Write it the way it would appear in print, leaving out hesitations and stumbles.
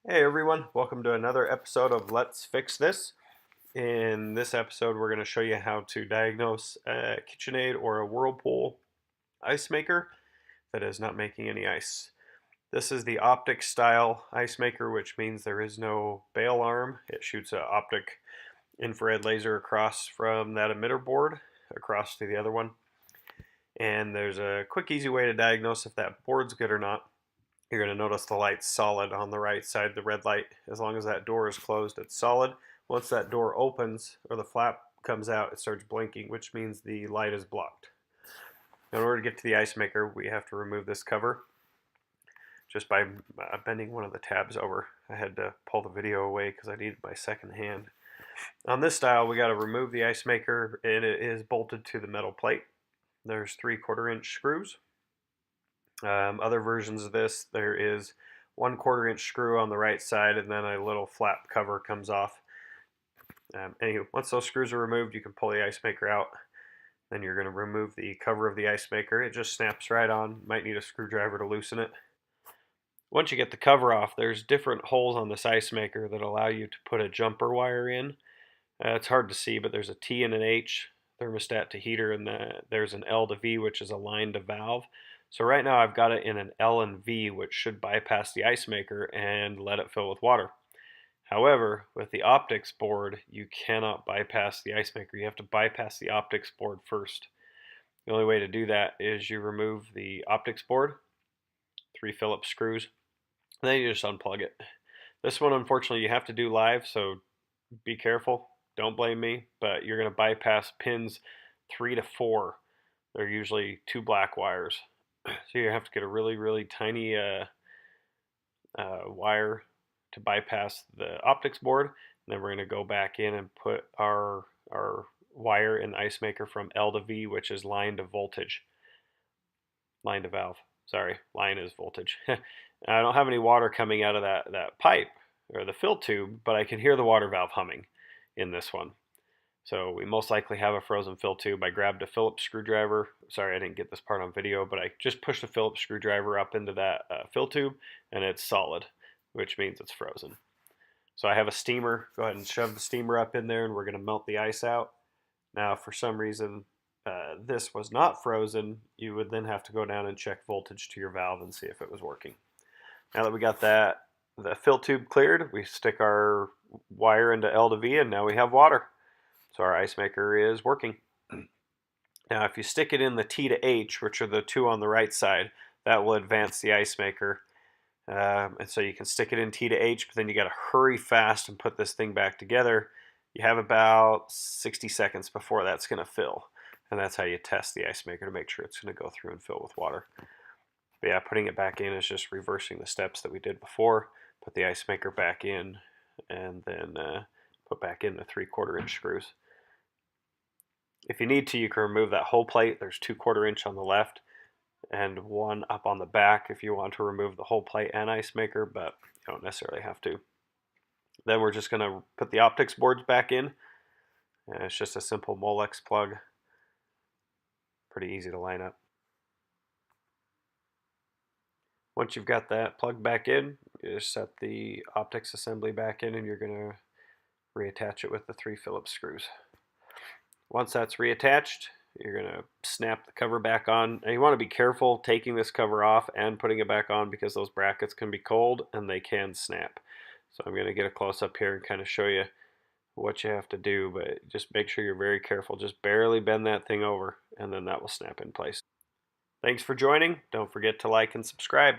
Hey everyone, welcome to another episode of Let's Fix This. In this episode, we're going to show you how to diagnose a KitchenAid or a Whirlpool Icemaker that is not making any ice. This is the Optic style ice maker, which means there is no bail arm. It shoots an optic infrared laser across from that emitter board across to the other one. And there's a quick, easy way to diagnose if that board's good or not. You're going to notice the light's solid on the right side, the red light. As long as that door is closed, it's solid. Once that door opens or the flap comes out, it starts blinking, which means the light is blocked. Now, in order to get to the ice maker, we have to remove this cover just by bending one of the tabs over. I had to pull the video away because I needed my second hand. On this style, we got to remove the ice maker, and it is bolted to the metal plate. There's 3/4-inch screws. Other versions of this, there is 1/4-inch screw on the right side, and then a little flap cover comes off. Anyway, once those screws are removed, you can pull the ice maker out. Then you're going to remove the cover of the ice maker. It just snaps right on. Might need a screwdriver to loosen it. Once you get the cover off, there's different holes on this ice maker that allow you to put a jumper wire in. It's hard to see, but there's a T and an H, thermostat to heater, and there's an L to V, which is a line to valve. So right now I've got it in an L and V, which should bypass the ice maker and let it fill with water. However, with the optics board, you cannot bypass the ice maker. You have to bypass the optics board first. The only way to do that is you remove the optics board, 3 Phillips screws, and then you just unplug it. This one, unfortunately, you have to do live, so be careful. Don't blame me, but you're going to bypass pins 3 to 4. They're usually 2 black wires. So you have to get a really tiny wire to bypass the optics board. And then we're going to go back in and put our wire in the ice maker from L to V, which is line to voltage. Line to valve. Sorry, line is voltage. I don't have any water coming out of that pipe or the fill tube, but I can hear the water valve humming in this one. So we most likely have a frozen fill tube. I grabbed a Phillips screwdriver. Sorry, I didn't get this part on video, but I just pushed a Phillips screwdriver up into that fill tube, and it's solid, which means it's frozen. So I have a steamer. Go ahead and shove the steamer up in there, and we're going to melt the ice out. Now, if for some reason this was not frozen, you would then have to go down and check voltage to your valve and see if it was working. Now that we got the fill tube cleared, we stick our wire into L to V, and now we have water. So our ice maker is working. Now if you stick it in the T to H, which are the 2 on the right side, that will advance the ice maker. And so you can stick it in T to H, but then you got to hurry fast and put this thing back together. You have about 60 seconds before that's going to fill. And that's how you test the ice maker to make sure it's going to go through and fill with water. But yeah, putting it back in is just reversing the steps that we did before. Put the ice maker back in, and then put back in the 3/4-inch screws. If you need to, you can remove that whole plate. There's 2/4-inch on the left and 1 up on the back if you want to remove the whole plate and ice maker, but you don't necessarily have to. Then we're just going to put the optics boards back in. And it's just a simple Molex plug. Pretty easy to line up. Once you've got that plugged back in, you just set the optics assembly back in, and you're going to reattach it with the 3 Phillips screws. Once that's reattached, you're going to snap the cover back on. And you want to be careful taking this cover off and putting it back on because those brackets can be cold and they can snap. So I'm going to get a close-up here and kind of show you what you have to do, but just make sure you're very careful. Just barely bend that thing over, and then that will snap in place. Thanks for joining. Don't forget to like and subscribe.